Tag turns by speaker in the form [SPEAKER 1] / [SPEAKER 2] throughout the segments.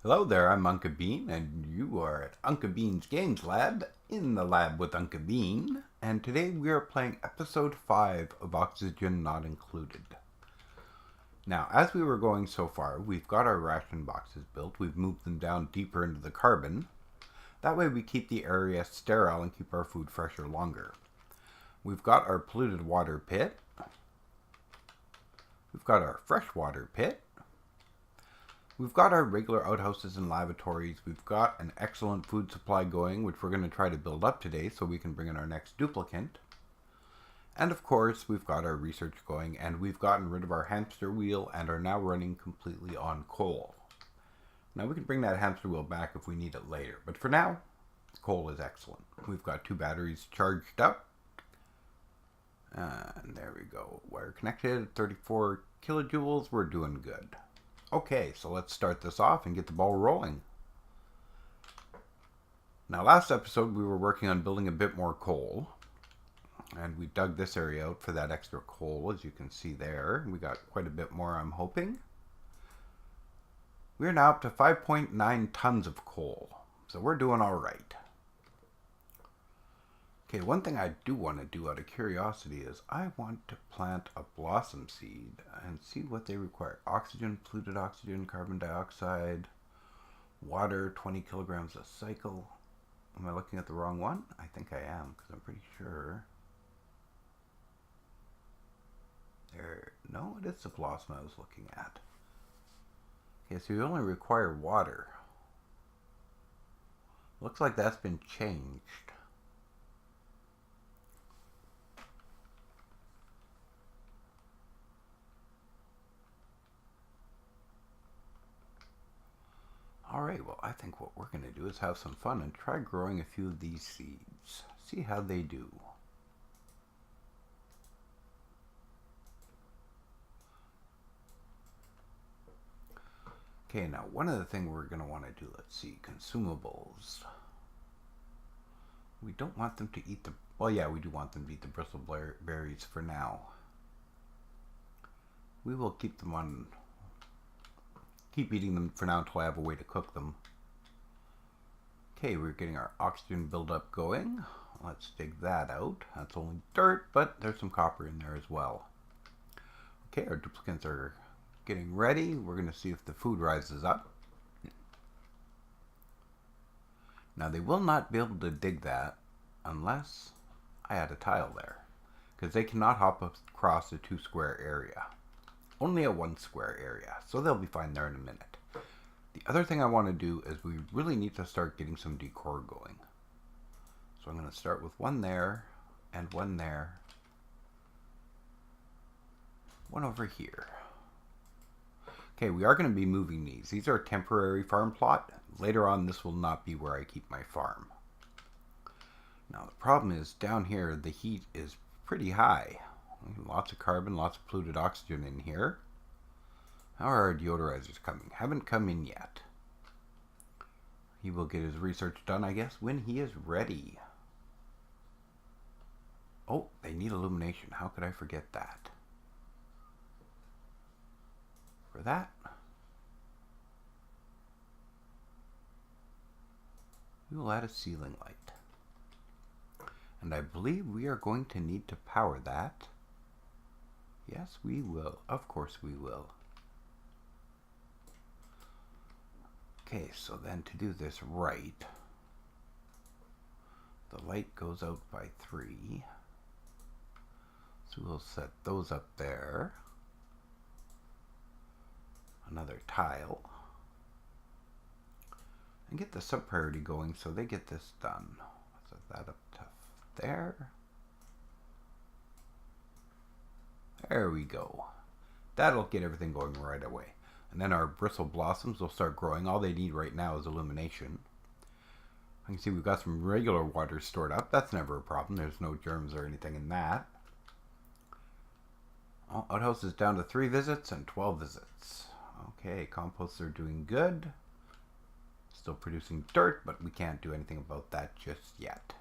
[SPEAKER 1] Hello there, I'm Unka Bean, and you are at Unka Bean's Games Lab, in the lab with Unka Bean, and today we are playing episode 5 of Oxygen Not Included. Now, as we were going so far, we've got our ration boxes built, we've moved them down deeper into the carbon. That way we keep the area sterile and keep our food fresher longer. We've got our polluted water pit, we've got our freshwater pit, we've got our regular outhouses and lavatories. We've got an excellent food supply going, which we're going to try to build up today so we can bring in our next duplicant. And of course, we've got our research going, and we've gotten rid of our hamster wheel and are now running completely on coal. Now we can bring that hamster wheel back if we need it later, but for now, coal is excellent. We've got 2 batteries charged up. And there we go. Wire connected, 34 kilojoules. We're doing good. Okay, so let's start this off and get the ball rolling. Now, last episode we were working on building a bit more coal, and we dug this area out for that extra coal, as you can see there. We got quite a bit more, I'm hoping. We're now up to 5.9 tons of coal, so we're doing all right. Okay, one thing I do want to do out of curiosity is I want to plant a blossom seed and see what they require. Oxygen, polluted oxygen, carbon dioxide, water, 20 kilograms a cycle. Am I looking at the wrong one? I think I am, because I'm pretty sure. No, it is the blossom I was looking at. Okay, so you only require water. Looks like that's been changed. Alright, well, I think what we're going to do is have some fun and try growing a few of these seeds. See how they do. Okay, now one other thing we're going to want to do, let's see, consumables. We don't want them to eat the, well, yeah, we do want them to eat the bristleberries for now. We will keep them on, keep eating them for now until I have a way to cook them. Okay, we're getting our oxygen buildup going. Let's dig that out. That's only dirt, but there's some copper in there as well. Okay, our duplicants are getting ready. We're going to see if the food rises up. Now, they will not be able to dig that unless I add a tile there, because they cannot hop across a 2 square area. Only a 1 square area, so they'll be fine there in a minute. The other thing I want to do is we really need to start getting some decor going. So I'm going to start with 1 there, and 1 there, 1 over here. Okay, we are going to be moving these. These are a temporary farm plot. Later on, this will not be where I keep my farm. Now, the problem is down here, the heat is pretty high. Lots of carbon, lots of polluted oxygen in here. How are our deodorizers coming? Haven't come in yet. He will get his research done, I guess, when he is ready. Oh, they need illumination. How could I forget that? For that, we will add a ceiling light. And I believe we are going to need to power that. Yes, we will. Of course we will. Okay, so then to do this right, the light goes out by 3. So we'll set those up there. Another tile. And get the sub-priority going so they get this done. Set that up to there. There we go. That'll get everything going right away. And then our bristle blossoms will start growing. All they need right now is illumination. I can see we've got some regular water stored up. That's never a problem. There's no germs or anything in that. Outhouse is down to 3 visits and 12 visits. Okay, composts are doing good. Still producing dirt, but we can't do anything about that just yet.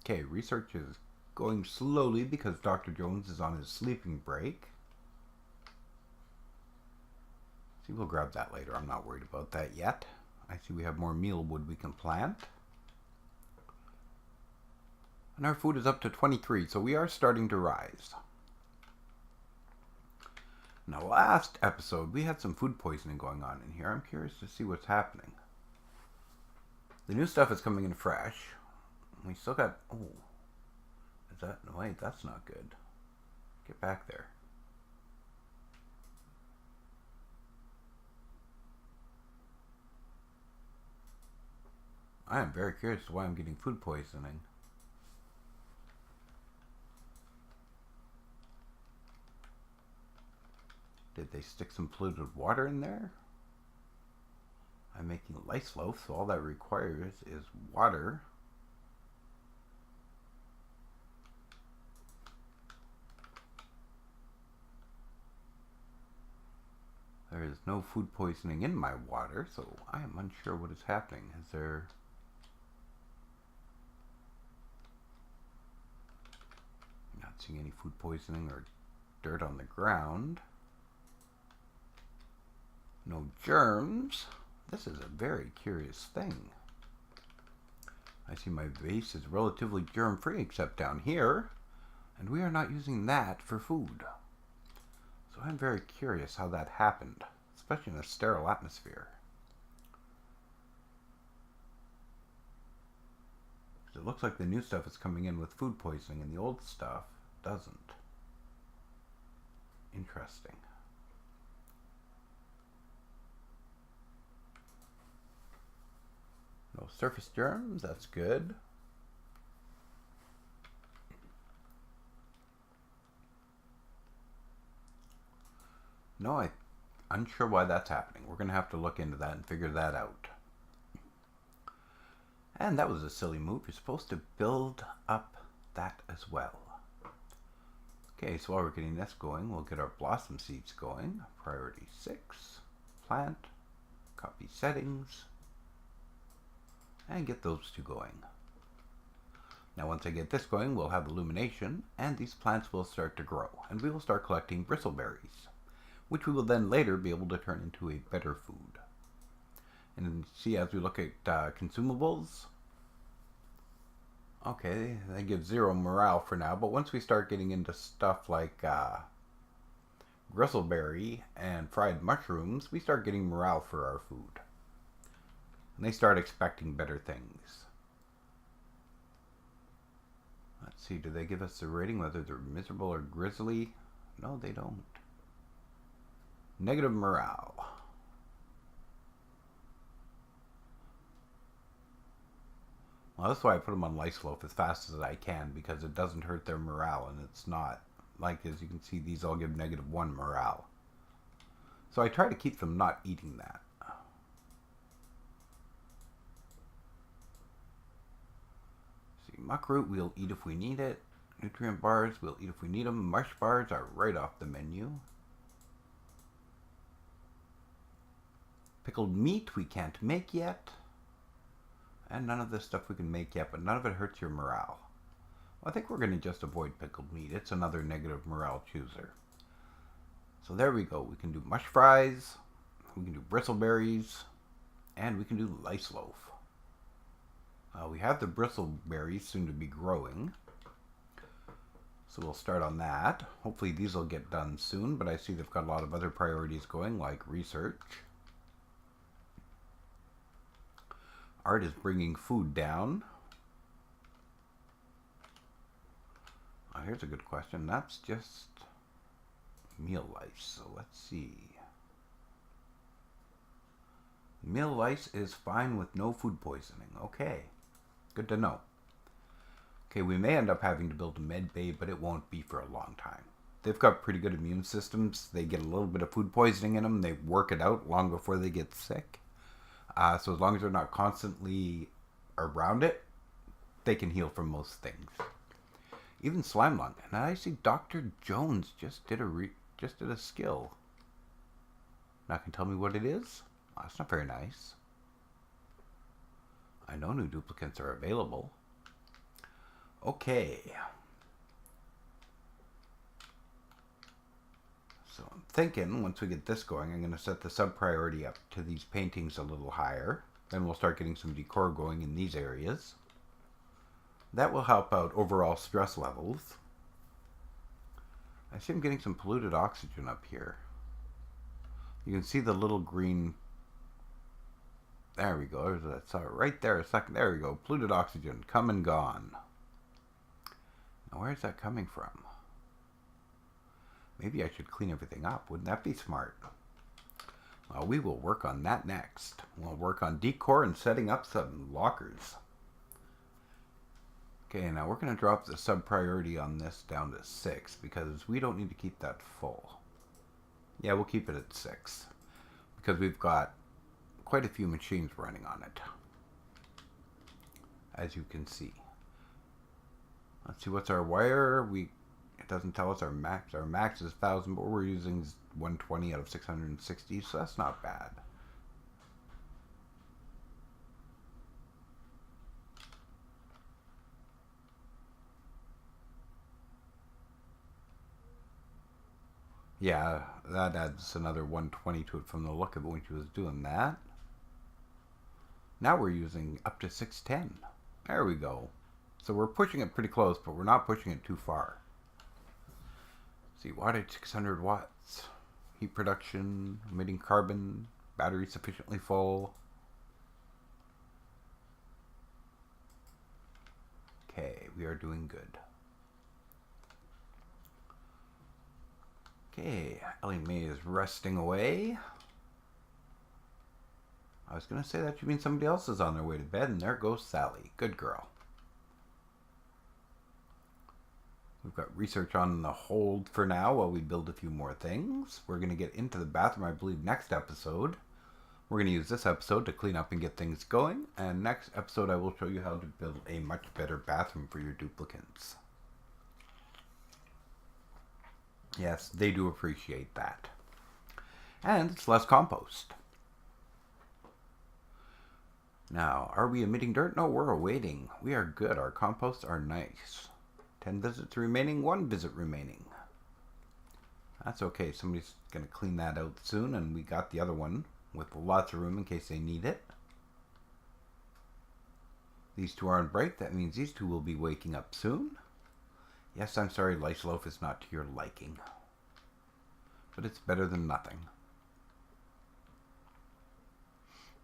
[SPEAKER 1] Okay, research is going slowly because Dr. Jones is on his sleeping break. See, we'll grab that later. I'm not worried about that yet. I see we have more mealwood we can plant. And our food is up to 23, so we are starting to rise. Now, last episode, we had some food poisoning going on in here. I'm curious to see what's happening. The new stuff is coming in fresh. We still got... Oh. Is that... Wait, that's not good. Get back there. I am very curious why I'm getting food poisoning. Did they stick some polluted water in there? I'm making lice loaf, so all that requires is water. There is no food poisoning in my water, so I am unsure what is happening. Is there... Not seeing any food poisoning or dirt on the ground. No germs. This is a very curious thing. I see my vase is relatively germ-free except down here, and we are not using that for food. So I'm very curious how that happened, especially in a sterile atmosphere. It looks like the new stuff is coming in with food poisoning and the old stuff doesn't. Interesting. No surface germs, that's good. No, I'm unsure why that's happening. We're going to have to look into that and figure that out. And that was a silly move. You're supposed to build up that as well. Okay, so while we're getting this going, we'll get our blossom seeds going. Priority 6, plant, copy settings, and get those two going. Now once I get this going, we'll have illumination, and these plants will start to grow, and we will start collecting bristleberries, which we will then later be able to turn into a better food. And see, as we look at consumables, okay, they give 0 morale for now, but once we start getting into stuff like bristleberry and fried mushrooms, we start getting morale for our food. And they start expecting better things. Let's see, do they give us a rating whether they're miserable or grizzly? No, they don't. Negative morale. Well, that's why I put them on lice loaf as fast as I can, because it doesn't hurt their morale, and it's not, like as you can see, these all give -1 morale. So I try to keep them not eating that. See, muckroot we'll eat if we need it. Nutrient bars we'll eat if we need them. Mush bars are right off the menu. Pickled meat we can't make yet. And none of this stuff we can make yet, but none of it hurts your morale. Well, I think we're going to just avoid pickled meat. It's another negative morale chooser. So there we go. We can do mush fries, we can do bristleberries, and we can do lice loaf. We have the bristleberries soon to be growing, so we'll start on that. Hopefully these will get done soon, but I see they've got a lot of other priorities going, like research. Art is bringing food down. Oh, here's a good question. That's just meal lice. So let's see. Meal lice is fine with no food poisoning. Okay. Good to know. Okay, we may end up having to build a med bay, but it won't be for a long time. They've got pretty good immune systems. They get a little bit of food poisoning in them. They work it out long before they get sick. So as long as they're not constantly around it, they can heal from most things. Even slime lung. And I see Dr. Jones just did a skill. Now can you tell me what it is? Oh, that's not very nice. I know new duplicates are available. Okay. So I'm thinking once we get this going, I'm going to set the sub priority up to these paintings a little higher. Then we'll start getting some decor going in these areas. That will help out overall stress levels. I see I'm getting some polluted oxygen up here. You can see the little green. There we go. That's right there. A second. There we go. Polluted oxygen. Come and gone. Now, where's that coming from? Maybe I should clean everything up. Wouldn't that be smart? Well, we will work on that next. We'll work on decor and setting up some lockers. Okay, now we're going to drop the sub-priority on this down to 6 because we don't need to keep that full. Yeah, we'll keep it at 6 because we've got quite a few machines running on it, as you can see. Let's see, what's our wire? It doesn't tell us our max. Our max is 1,000, but we're using 120 out of 660, so that's not bad. Yeah, that adds another 120 to it from the look of it when she was doing that. Now we're using up to 610. There we go. So we're pushing it pretty close, but we're not pushing it too far. See, wattage 600 watts. Heat production, emitting carbon, battery sufficiently full. Okay, we are doing good. Okay, Ellie Mae is resting away. I was going to say that should mean somebody else is on their way to bed, and there goes Sally. Good girl. We've got research on the hold for now while we build a few more things. We're going to get into the bathroom, I believe, next episode. We're going to use this episode to clean up and get things going. And next episode, I will show you how to build a much better bathroom for your duplicants. Yes, they do appreciate that. And it's less compost. Now, are we emitting dirt? No, we're awaiting. We are good. Our composts are nice. 10 visits remaining, 1 visit remaining. That's okay. Somebody's going to clean that out soon, and we got the other one with lots of room in case they need it. These two are on break. That means these two will be waking up soon. Yes, I'm sorry, Lice Loaf is not to your liking. But it's better than nothing.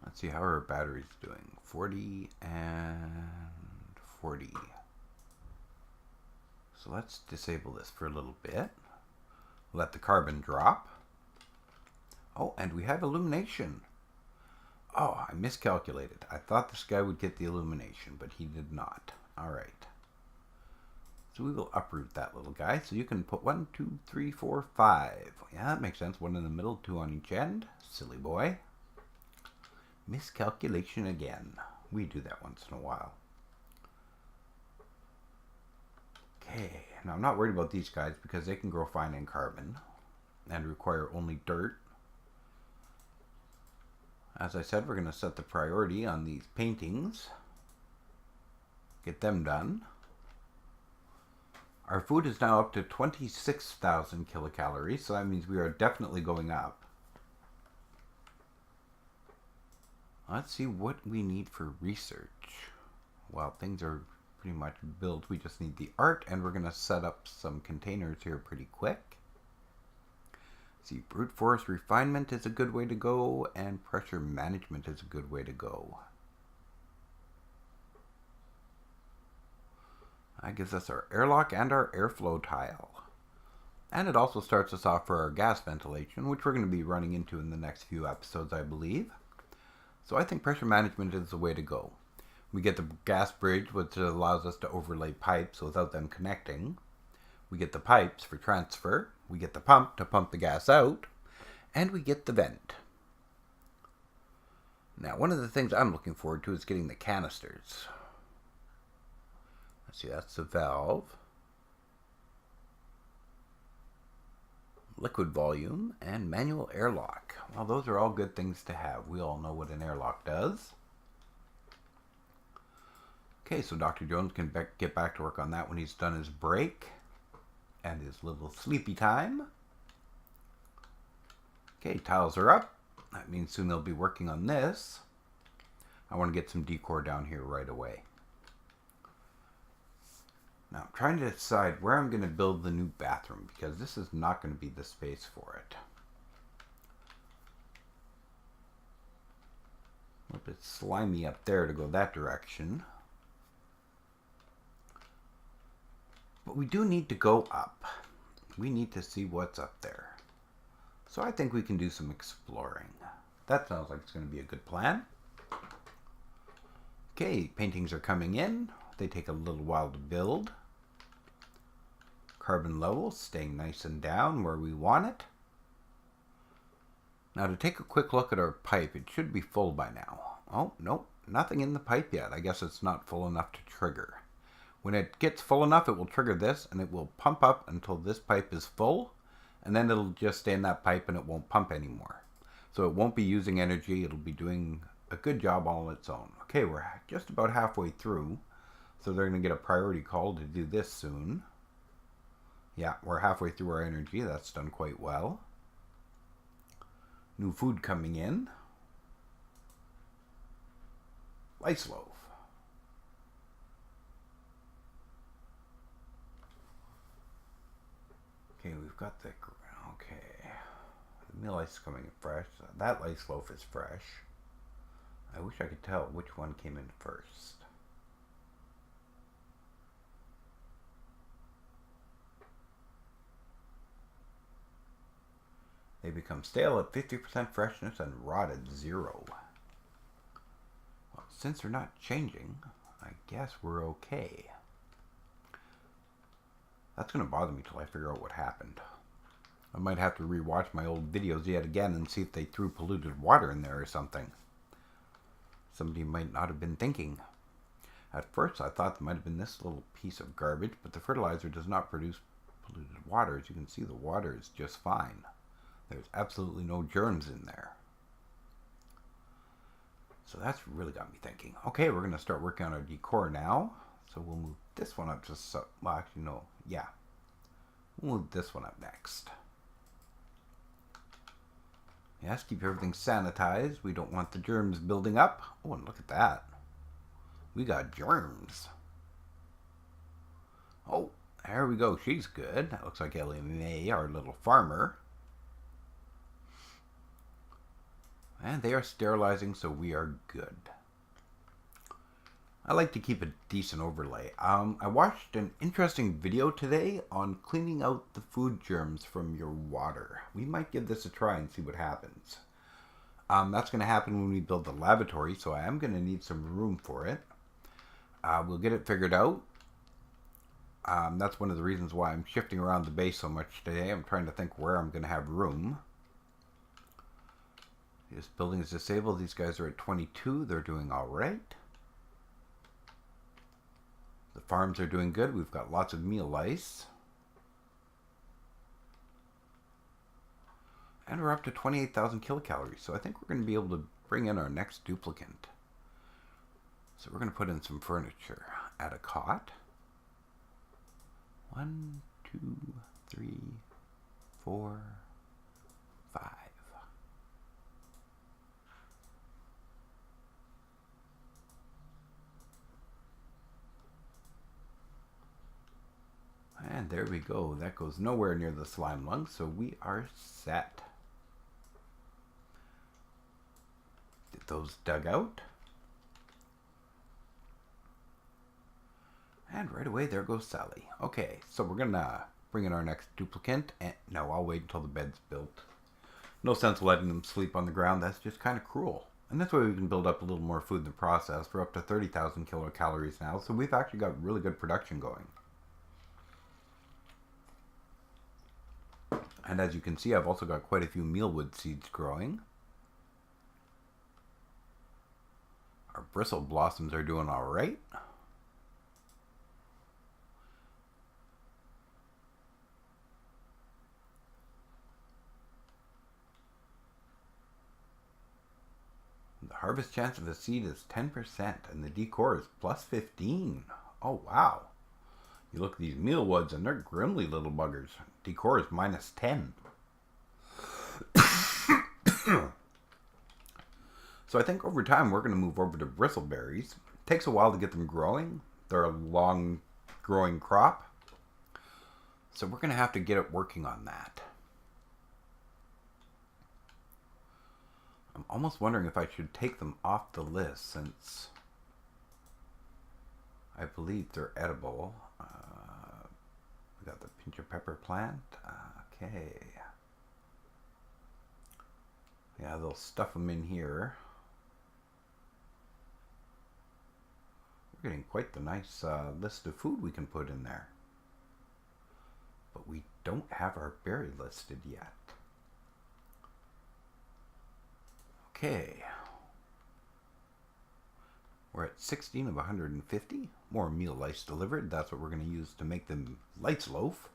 [SPEAKER 1] Let's see how our battery's doing. 40 and 40. So let's disable this for a little bit. Let the carbon drop. Oh, and we have illumination. Oh, I miscalculated. I thought this guy would get the illumination, but he did not. All right. So we will uproot that little guy. So you can put 1, 2, 3, 4, 5. Yeah, that makes sense. 1 in the middle, 2 on each end. Silly boy. Miscalculation again. We do that once in a while. Okay, now I'm not worried about these guys because they can grow fine in carbon and require only dirt. As I said, we're going to set the priority on these paintings. Get them done. Our food is now up to 26,000 kilocalories, so that means we are definitely going up. Let's see what we need for research. Well, things are pretty much built. We just need the art, and we're going to set up some containers here pretty quick. See, brute force refinement is a good way to go, and pressure management is a good way to go. That gives us our airlock and our airflow tile. And it also starts us off for our gas ventilation, which we're going to be running into in the next few episodes, I believe. So I think pressure management is the way to go. We get the gas bridge, which allows us to overlay pipes without them connecting. We get the pipes for transfer. We get the pump to pump the gas out. And we get the vent. Now, one of the things I'm looking forward to is getting the canisters. Let's see, that's the valve. Liquid volume and manual airlock. Well, those are all good things to have. We all know what an airlock does. Okay, so Dr. Jones can get back to work on that when he's done his break and his little sleepy time. Okay, tiles are up. That means soon they'll be working on this. I want to get some decor down here right away. Now I'm trying to decide where I'm going to build the new bathroom, because this is not going to be the space for it. A little bit slimy up there to go that direction. But we do need to go up. We need to see what's up there. So I think we can do some exploring. That sounds like it's going to be a good plan. Okay, paintings are coming in. They take a little while to build. Carbon level staying nice and down where we want it. Now to take a quick look at our pipe, it should be full by now. Oh, nope, nothing in the pipe yet. I guess it's not full enough to trigger. When it gets full enough, it will trigger this, and it will pump up until this pipe is full, and then it'll just stay in that pipe and it won't pump anymore. So it won't be using energy. It'll be doing a good job all on its own. Okay, we're just about halfway through, so they're going to get a priority call to do this soon. Yeah, we're halfway through our energy. That's done quite well. New food coming in. Rice loaf. Okay, we've got the... Okay. The meal ice is coming in fresh. That rice loaf is fresh. I wish I could tell which one came in first. They become stale at 50% freshness and rot at 0. Well, since they're not changing, I guess we're okay. That's going to bother me till I figure out what happened. I might have to rewatch my old videos yet again and see if they threw polluted water in there or something. Somebody might not have been thinking. At first I thought there might have been this little piece of garbage, but the fertilizer does not produce polluted water. As you can see, the water is just fine. There's absolutely no germs in there. So that's really got me thinking. Okay, we're going to start working on our decor now. So we'll move this one up just so... Well, actually, no. Yeah. We'll move this one up next. Yes, keep everything sanitized. We don't want the germs building up. Oh, and look at that. We got germs. Oh, there we go. She's good. That looks like Ellie Mae, our little farmer. And they are sterilizing, so we are good. I like to keep a decent overlay. I watched an interesting video today on cleaning out the food germs from your water. We might give this a try and see what happens. That's going to happen when we build the lavatory, so I am going to need some room for it. We'll get it figured out. That's one of the reasons why I'm shifting around the base so much today. I'm trying to think where I'm going to have room. This building is disabled. These guys are at 22. They're doing all right. The farms are doing good. We've got lots of meal ice. And we're up to 28,000 kilocalories. So I think we're going to be able to bring in our next duplicant. So we're going to put in some furniture. Add a cot. 1, 2, 3, 4, 5. And there we go. That goes nowhere near the slime lung, so we are set. Get those dug out. And right away, there goes Sally. Okay, so we're going to bring in our next duplicant. And no, I'll wait until the bed's built. No sense letting them sleep on the ground. That's just kind of cruel. And this way we can build up a little more food in the process. We're up to 30,000 kilocalories now, so we've actually got really good production going. And as you can see, I've also got quite a few mealwood seeds growing. Our bristle blossoms are doing all right. The harvest chance of a seed is 10%, and the decor is plus 15. Oh, wow. You look at these mealwoods, and they're grimly little buggers. Decor is minus 10. So I think over time we're going to move over to bristleberries. It takes a while to get them growing. They're a long growing crop. So we're going to have to get it working on that. I'm almost wondering if I should take them off the list since I believe they're edible. We got the pinch of pepper plant. Okay. Yeah, they'll stuff them in here. We're getting quite the nice list of food we can put in there. But we don't have our berry listed yet. Okay. We're at 16 of 150. More meal lice delivered. That's what we're going to use to make the lights loaf.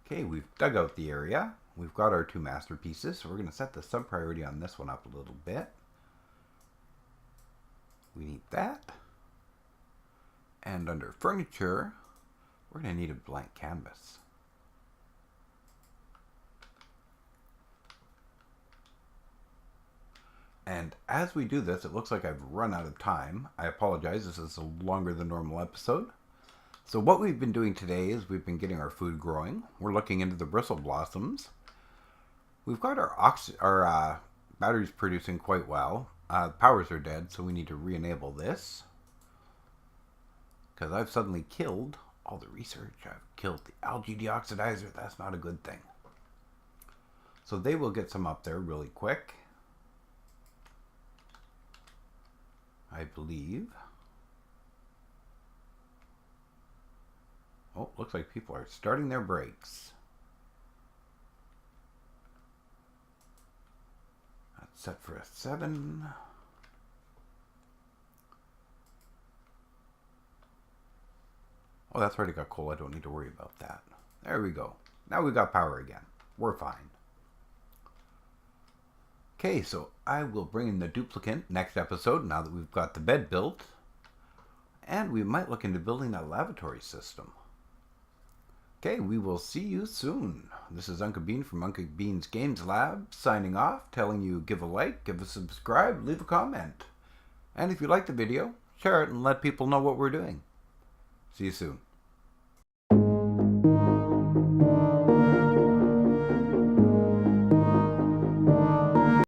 [SPEAKER 1] Okay, we've dug out the area. We've got our 2 masterpieces. So we're going to set the sub priority on this one up a little bit. We need that. And under furniture, we're going to need a blank canvas. And as we do this, it looks like I've run out of time. I apologize, this is a longer than normal episode. So what we've been doing today is we've been getting our food growing. We're looking into the bristle blossoms. We've got our batteries producing quite well. The powers are dead, so we need to re-enable this. Because I've suddenly killed all the research. I've killed the algae deoxidizer. That's not a good thing. So they will get some up there really quick, I believe. Oh, looks like people are starting their breaks. That's set for a 7. Oh, that's already got coal. I don't need to worry about that. There we go. Now we've got power again. We're fine. Okay, so I will bring in the duplicate next episode now that we've got the bed built. And we might look into building that lavatory system. Okay, we will see you soon. This is Unka Bean from Unka Bean's Games Lab signing off, telling you give a like, give a subscribe, leave a comment. And if you like the video, share it and let people know what we're doing. See you soon.